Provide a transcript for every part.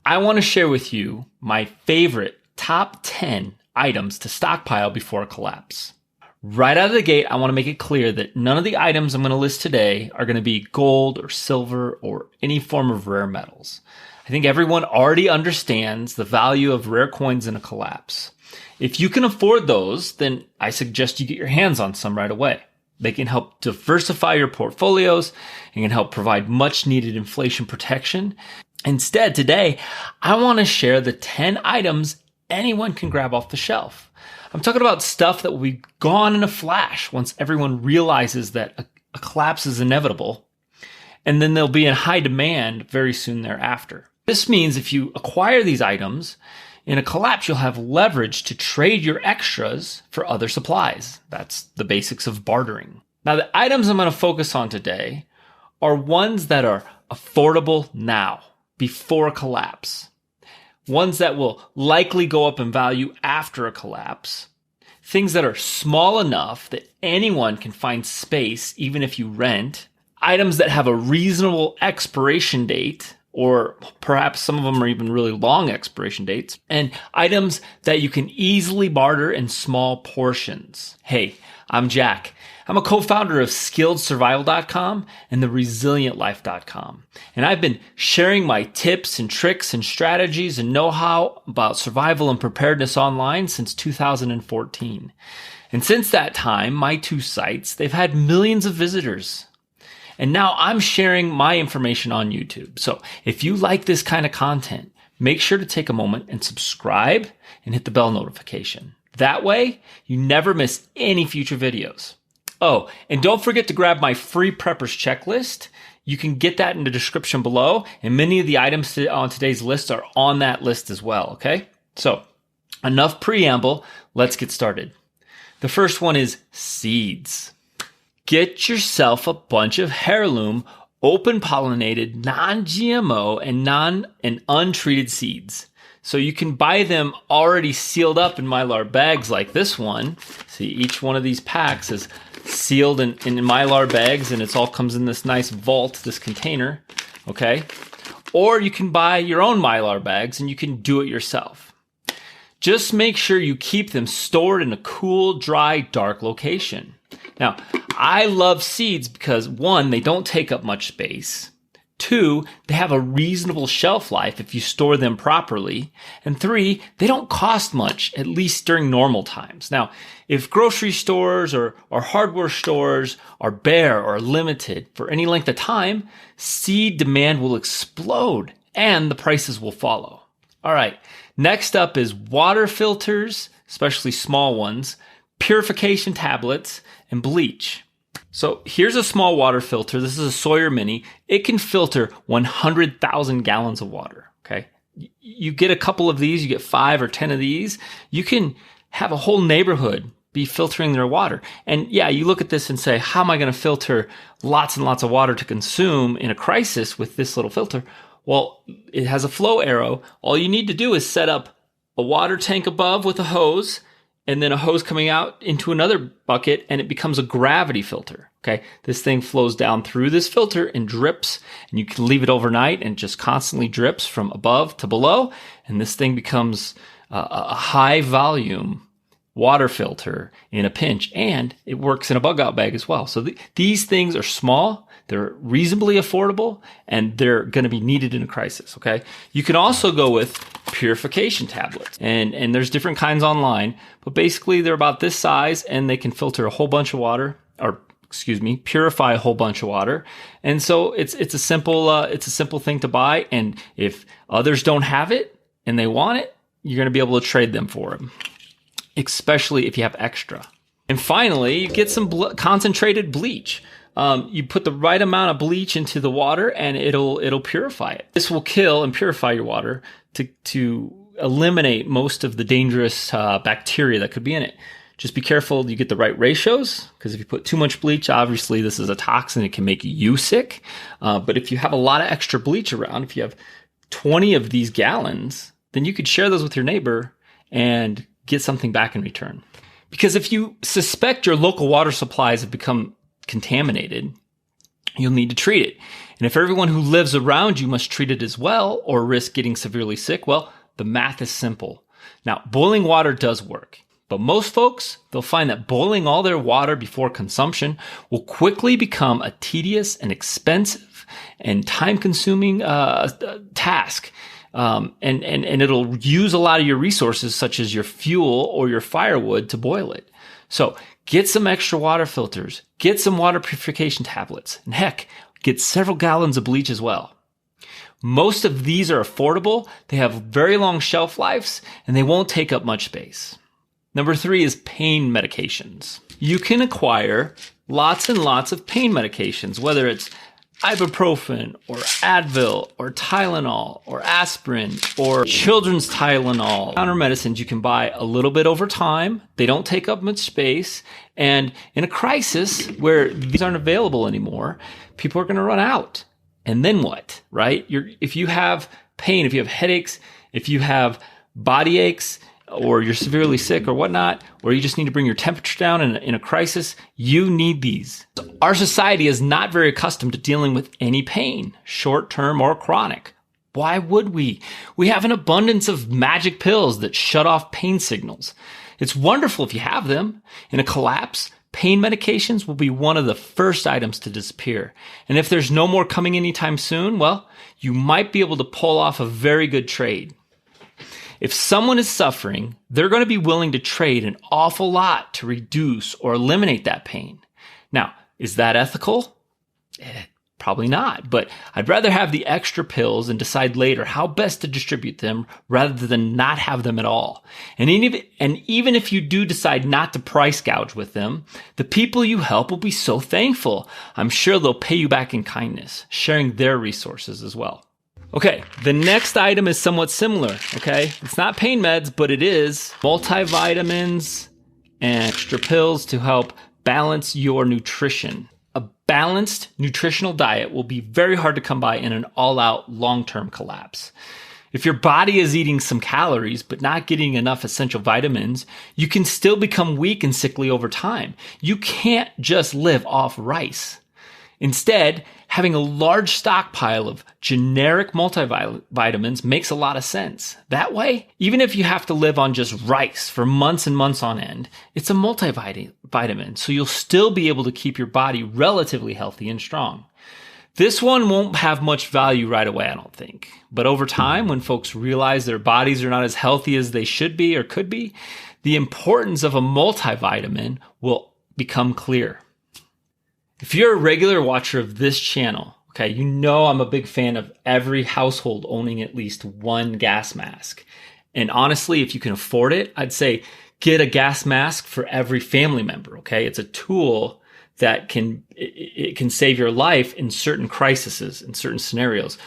I want to share with you my favorite top 10 items to stockpile before a collapse. Right out of the gate, I want to make it clear that none of the items I'm going to list today are going to be gold or silver or any form of rare metals. I think everyone already understands the value of rare coins in a collapse. If you can afford those, then I suggest you get your hands on some right away. They can help diversify your portfolios and can help provide much needed inflation protection. Instead, today, I want to share the 10 items anyone can grab off the shelf. I'm talking about stuff that will be gone in a flash once everyone realizes that a collapse is inevitable, and then they'll be in high demand very soon thereafter. This means if you acquire these items, in a collapse, you'll have leverage to trade your extras for other supplies. That's the basics of bartering. Now, the items I'm going to focus on today are ones that are affordable now, before a collapse. Ones that will likely go up in value after a collapse. Things that are small enough that anyone can find space even if you rent. Items that have a reasonable expiration date, or perhaps some of them are even really long expiration dates. And items that you can easily barter in small portions. Hey, I'm Jack. I'm a co-founder of SkilledSurvival.com and TheResilientLife.com. And I've been sharing my tips and tricks and strategies and know-how about survival and preparedness online since 2014. And since that time, my two sites, they've had millions of visitors. And now I'm sharing my information on YouTube. So if you like this kind of content, make sure to take a moment and subscribe and hit the bell notification. That way, you never miss any future videos. Oh, and don't forget to grab my free preppers checklist. You can get that in the description below, and many of the items on today's list are on that list as well, okay? So, enough preamble, let's get started. The first one is seeds. Get yourself a bunch of heirloom, open-pollinated, non-GMO, and untreated seeds. So you can buy them already sealed up in Mylar bags like this one. See, each one of these packs is sealed in Mylar bags, and it all comes in this nice vault, this container, okay? Or you can buy your own Mylar bags and you can do it yourself. Just make sure you keep them stored in a cool, dry, dark location. Now, I love seeds because 1, they don't take up much space. 2, they have a reasonable shelf life if you store them properly. And 3, they don't cost much, at least during normal times. Now, if grocery stores or hardware stores are bare or limited for any length of time, seed demand will explode and the prices will follow. All right, next up is water filters, especially small ones, purification tablets, and bleach. So here's a small water filter. This is a Sawyer Mini. It can filter 100,000 gallons of water, okay? You get a couple of these, you get 5 or 10 of these, you can have a whole neighborhood be filtering their water. And yeah, you look at this and say, how am I going to filter lots and lots of water to consume in a crisis with this little filter? Well, it has a flow arrow. All you need to do is set up a water tank above with a hose, and then a hose coming out into another bucket, and it becomes a gravity filter, okay? This thing flows down through this filter and drips, and you can leave it overnight and just constantly drips from above to below, and this thing becomes a high volume water filter in a pinch, and it works in a bug out bag as well. So these things are small, they're reasonably affordable, and they're going to be needed in a crisis, okay? You can also go with purification tablets, and there's different kinds online, but basically they're about this size, and they can filter a whole bunch of water, purify a whole bunch of water. And so it's a simple thing to buy, and if others don't have it and they want it, you're going to be able to trade them for them, especially if you have extra. And finally, you get some concentrated bleach. You put the right amount of bleach into the water and it'll purify it. This will kill and purify your water to eliminate most of the dangerous bacteria that could be in it. Just be careful you get the right ratios, because if you put too much bleach, obviously this is a toxin. It can make you sick. But if you have a lot of extra bleach around, if you have 20 of these gallons, then you could share those with your neighbor and get something back in return. Because if you suspect your local water supplies have become contaminated, you'll need to treat it. And if everyone who lives around you must treat it as well or risk getting severely sick, well, the math is simple. Now, boiling water does work, but most folks, they'll find that boiling all their water before consumption will quickly become a tedious and expensive and time-consuming task. And it'll use a lot of your resources, such as your fuel or your firewood, to boil it. So get some extra water filters, get some water purification tablets, and heck, get several gallons of bleach as well. Most of these are affordable, they have very long shelf lives, and they won't take up much space. Number 3 is pain medications. You can acquire lots and lots of pain medications, whether it's ibuprofen or Advil or Tylenol or aspirin or children's Tylenol. Counter medicines you can buy a little bit over time. They don't take up much space. And in a crisis where these aren't available anymore, people are going to run out. And then what, right? If you have pain, if you have headaches, if you have body aches, or you're severely sick or whatnot, or you just need to bring your temperature down in a crisis, you need these. Our society is not very accustomed to dealing with any pain, short-term or chronic. Why would we? We have an abundance of magic pills that shut off pain signals. It's wonderful if you have them. In a collapse, pain medications will be one of the first items to disappear. And if there's no more coming anytime soon, well, you might be able to pull off a very good trade. If someone is suffering, they're going to be willing to trade an awful lot to reduce or eliminate that pain. Now, is that ethical? Probably not, but I'd rather have the extra pills and decide later how best to distribute them rather than not have them at all. And even if you do decide not to price gouge with them, the people you help will be so thankful. I'm sure they'll pay you back in kindness, sharing their resources as well. Okay, the next item is somewhat similar, okay? It's not pain meds, but it is multivitamins and extra pills to help balance your nutrition. A balanced nutritional diet will be very hard to come by in an all-out long-term collapse. If your body is eating some calories but not getting enough essential vitamins, you can still become weak and sickly over time. You can't just live off rice. Instead, having a large stockpile of generic multivitamins makes a lot of sense. That way, even if you have to live on just rice for months and months on end, it's a multivitamin, so you'll still be able to keep your body relatively healthy and strong. This one won't have much value right away, I don't think. But over time, when folks realize their bodies are not as healthy as they should be or could be, the importance of a multivitamin will become clear. If you're a regular watcher of this channel, okay, you know I'm a big fan of every household owning at least one gas mask. And honestly, if you can afford it, I'd say get a gas mask for every family member, okay? It's a tool that can save your life in certain crises, in certain scenarios.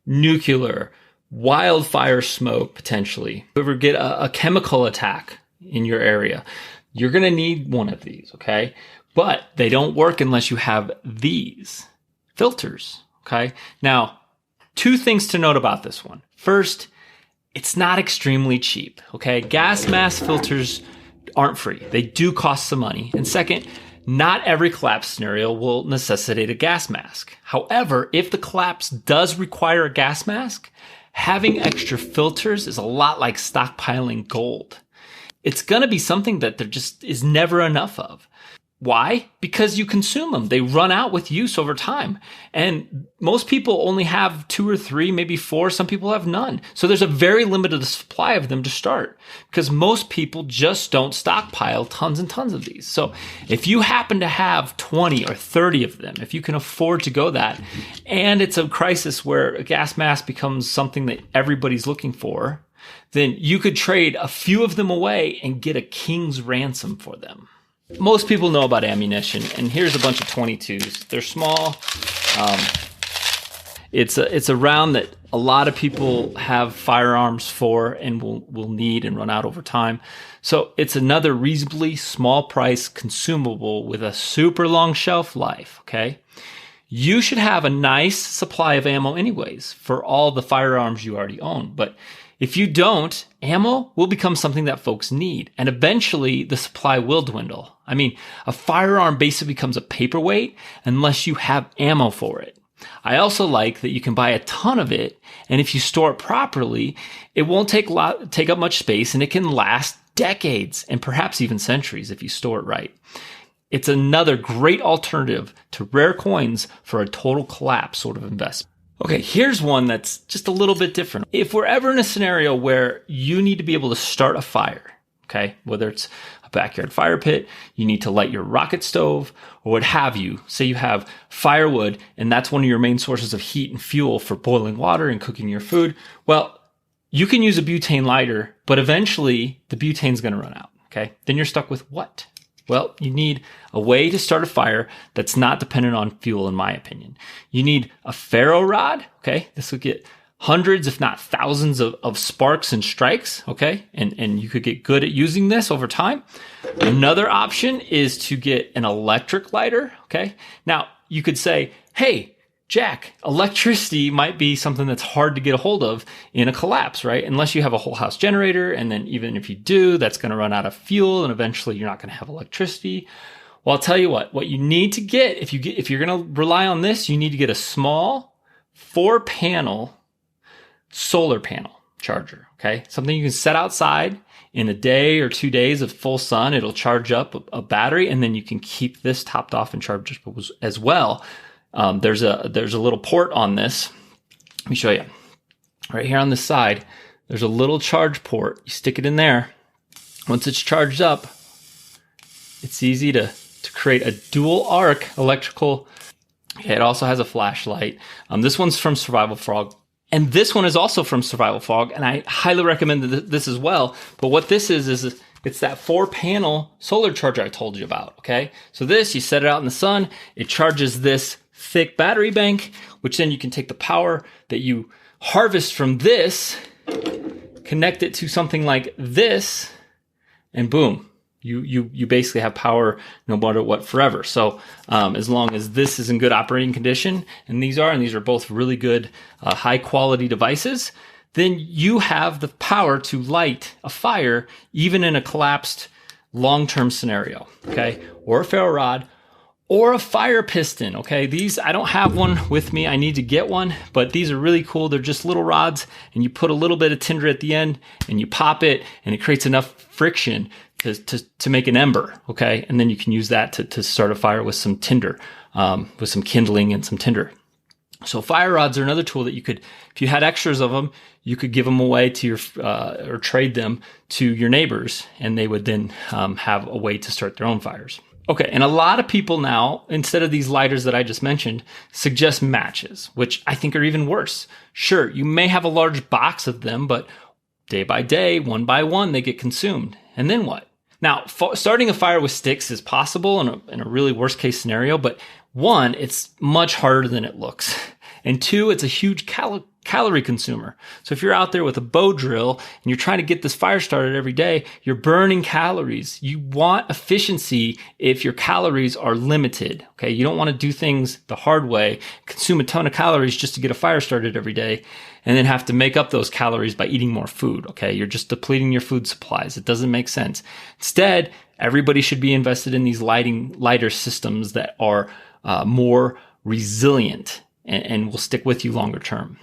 Nuclear, wildfire smoke, potentially. If you ever get a chemical attack in your area, you're going to need one of these, okay? But they don't work unless you have these filters, okay? Now, 2 things to note about this one. First, it's not extremely cheap, okay? Gas mask filters aren't free. They do cost some money. And second, not every collapse scenario will necessitate a gas mask. However, if the collapse does require a gas mask, having extra filters is a lot like stockpiling gold. It's going to be something that there just is never enough of. Why? Because you consume them. They run out with use over time. And most people only have 2 or 3, maybe 4. Some people have none. So there's a very limited supply of them to start because most people just don't stockpile tons and tons of these. So if you happen to have 20 or 30 of them, if you can afford to go that, and it's a crisis where a gas mask becomes something that everybody's looking for, then you could trade a few of them away and get a king's ransom for them. Most people know about ammunition, and here's a bunch of 22s. They're small. It's a round that a lot of people have firearms for and will need and run out over time. So it's another reasonably small price consumable with a super long shelf life, okay? you should have a nice supply of ammo anyways for all the firearms you already own. But if you don't, ammo will become something that folks need, and eventually the supply will dwindle. I mean, a firearm basically becomes a paperweight unless you have ammo for it. I also like that you can buy a ton of it, and if you store it properly, it won't take up much space, and it can last decades and perhaps even centuries if you store it right. It's another great alternative to rare coins for a total collapse sort of investment. Okay, here's one that's just a little bit different. If we're ever in a scenario where you need to be able to start a fire, okay, whether it's a backyard fire pit, you need to light your rocket stove, or what have you. Say you have firewood, and that's one of your main sources of heat and fuel for boiling water and cooking your food. Well, you can use a butane lighter, but eventually the butane's going to run out, okay? Then you're stuck with what? Well, you need a way to start a fire that's not dependent on fuel, in my opinion. You need a ferro rod, okay? This will get hundreds, if not thousands of sparks and strikes, okay? And you could get good at using this over time. Another option is to get an electric lighter, okay? Now, you could say, hey, Jack, electricity might be something that's hard to get a hold of in a collapse, right? Unless you have a whole house generator, and then even if you do, that's going to run out of fuel, and eventually you're not going to have electricity. Well, I'll tell you what you need to get, if you're going to rely on this, you need to get a small 4-panel solar panel charger, okay? Something you can set outside in a day or 2 days of full sun. It'll charge up a battery, and then you can keep this topped off and charged as well. There's a little port on this. Let me show you. Right here on this side, there's a little charge port. You stick it in there. Once it's charged up, it's easy to create a dual arc electrical. Okay, it also has a flashlight. This one's from Survival Frog. And this one is also from Survival Frog, and I highly recommend this as well. But what this is it's that 4-panel solar charger I told you about, okay? So this, you set it out in the sun, it charges this thick battery bank, which then you can take the power that you harvest from this, connect it to something like this, and boom, you basically have power no matter what forever. So as long as this is in good operating condition, and these are both really good high quality devices, then you have the power to light a fire even in a collapsed long-term scenario, okay? Or a ferro rod, or a fire piston, okay? These, I don't have one with me. I need to get one, but these are really cool. They're just little rods, and you put a little bit of tinder at the end, and you pop it, and it creates enough friction to make an ember, okay? And then you can use that to start a fire with some tinder, with some kindling and some tinder. So fire rods are another tool that you could, if you had extras of them, you could give them away to your, or trade them to your neighbors, and they would then have a way to start their own fires. Okay, and a lot of people now, instead of these lighters that I just mentioned, suggest matches, which I think are even worse. Sure, you may have a large box of them, but day by day, one by one, they get consumed. And then what? Now, starting a fire with sticks is possible in a really worst case scenario, but one, it's much harder than it looks. And two, it's a huge calorie consumer. So if you're out there with a bow drill and you're trying to get this fire started every day, you're burning calories. You want efficiency if your calories are limited. Okay. You don't want to do things the hard way, consume a ton of calories just to get a fire started every day, and then have to make up those calories by eating more food. Okay. You're just depleting your food supplies. It doesn't make sense. Instead, everybody should be invested in these lighter systems that are more resilient and will stick with you longer term.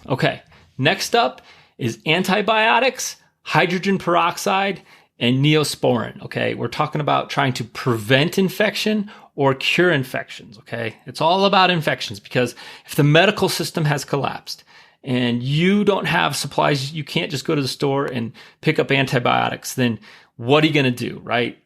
Okay, next up is antibiotics, hydrogen peroxide, and neosporin. Okay, we're talking about trying to prevent infection or cure infections. Okay, it's all about infections, because if the medical system has collapsed and you don't have supplies, you can't just go to the store and pick up antibiotics, then what are you going to do, right?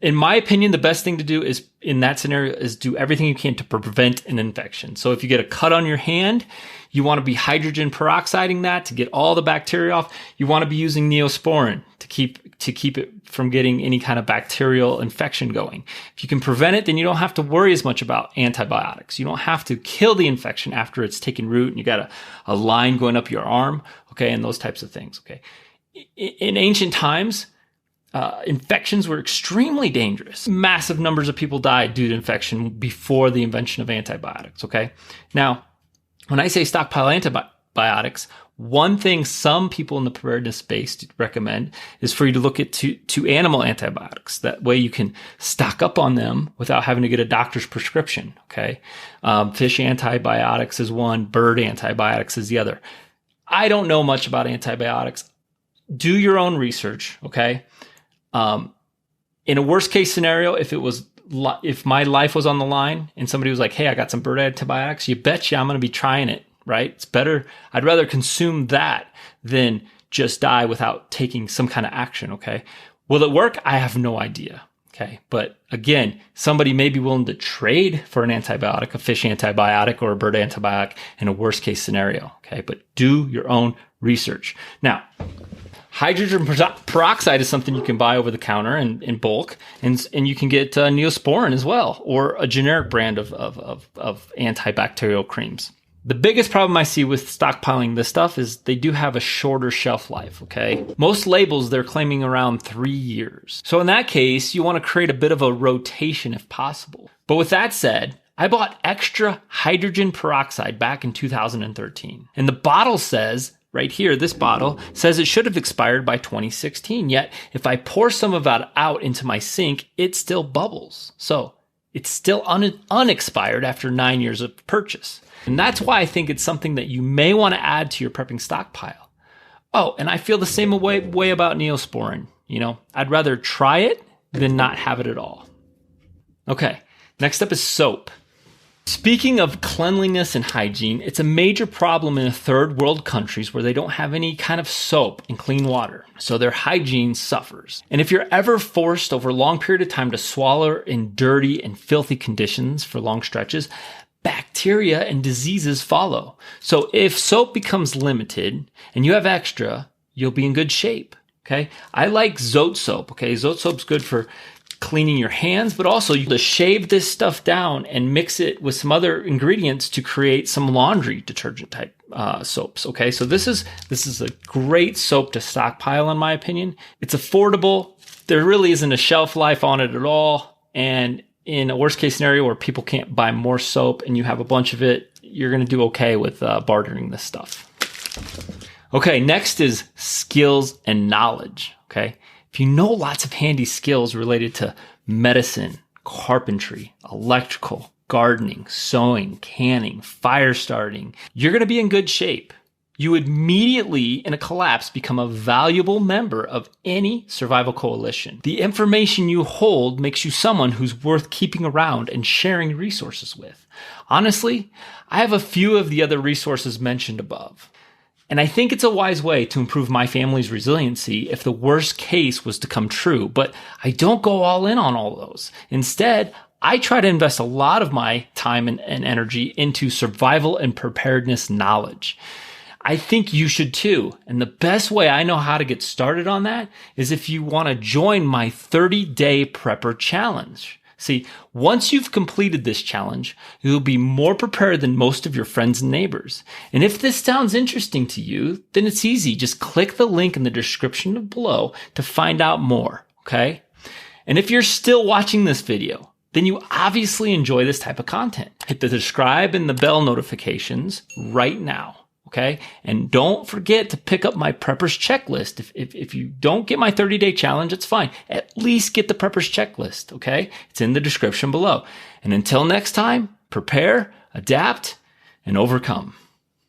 In my opinion, the best thing to do is in that scenario is do everything you can to prevent an infection. So if you get a cut on your hand, you want to be hydrogen peroxiding that to get all the bacteria off. You want to be using neosporin to keep it from getting any kind of bacterial infection going. If you can prevent it, then you don't have to worry as much about antibiotics. You don't have to kill the infection after it's taken root and you got a line going up your arm, okay, and those types of things, okay. In ancient times, infections were extremely dangerous. Massive numbers of people died due to infection before the invention of antibiotics, okay? Now, when I say stockpile antibiotics, one thing some people in the preparedness space recommend is for you to look at to animal antibiotics. That way you can stock up on them without having to get a doctor's prescription, okay? Fish antibiotics is one, bird antibiotics is the other. I don't know much about antibiotics. Do your own research, okay? In a worst case scenario, if my life was on the line and somebody was like, hey, I got some bird antibiotics, you betcha I'm going to be trying it, right? It's better. I'd rather consume that than just die without taking some kind of action, okay? Will it work? I have no idea, okay? But again, somebody may be willing to trade for an antibiotic, a fish antibiotic or a bird antibiotic in a worst case scenario, okay? But do your own research. Now, hydrogen peroxide is something you can buy over the counter in bulk, and you can get Neosporin as well, or a generic brand of antibacterial creams. The biggest problem I see with stockpiling this stuff is they do have a shorter shelf life, okay? Most labels, they're claiming around 3 years. So in that case, you want to create a bit of a rotation if possible. But with that said, I bought extra hydrogen peroxide back in 2013. And the bottle says, right here, this bottle says it should have expired by 2016. Yet, if I pour some of that out into my sink, it still bubbles. So it's still unexpired after 9 years of purchase. And that's why I think it's something that you may want to add to your prepping stockpile. Oh, and I feel the same way about Neosporin. You know, I'd rather try it than not have it at all. Okay, next up is soap. Speaking of cleanliness and hygiene, it's a major problem in third world countries where they don't have any kind of soap and clean water, so their hygiene suffers. And if you're ever forced over a long period of time to swallow in dirty and filthy conditions for long stretches, bacteria and diseases follow. So if soap becomes limited and you have extra, you'll be in good shape, okay? I like Zote soap, okay? Zote soap's good for cleaning your hands, but also you to shave this stuff down and mix it with some other ingredients to create some laundry detergent type soaps. Okay, so this is a great soap to stockpile, in my opinion. It's affordable. There really isn't a shelf life on it at all. And in a worst case scenario where people can't buy more soap and you have a bunch of it, you're going to do okay with bartering this stuff. Okay, next is skills and knowledge. Okay. If you know lots of handy skills related to medicine, carpentry, electrical, gardening, sewing, canning, fire starting, you're going to be in good shape. You immediately, in a collapse, become a valuable member of any survival coalition. The information you hold makes you someone who's worth keeping around and sharing resources with. Honestly, I have a few of the other resources mentioned above. And I think it's a wise way to improve my family's resiliency if the worst case was to come true, but I don't go all in on all those. Instead, I try to invest a lot of my time and energy into survival and preparedness knowledge. I think you should too. And the best way I know how to get started on that is if you want to join my 30-day prepper challenge. See, once you've completed this challenge, you'll be more prepared than most of your friends and neighbors. And if this sounds interesting to you, then it's easy. Just click the link in the description below to find out more, okay? And if you're still watching this video, then you obviously enjoy this type of content. Hit the subscribe and the bell notifications right now. Okay. And don't forget to pick up my Prepper's Checklist. If you don't get my 30-day challenge, it's fine. At least get the Prepper's Checklist. Okay. It's in the description below. And until next time, prepare, adapt, and overcome.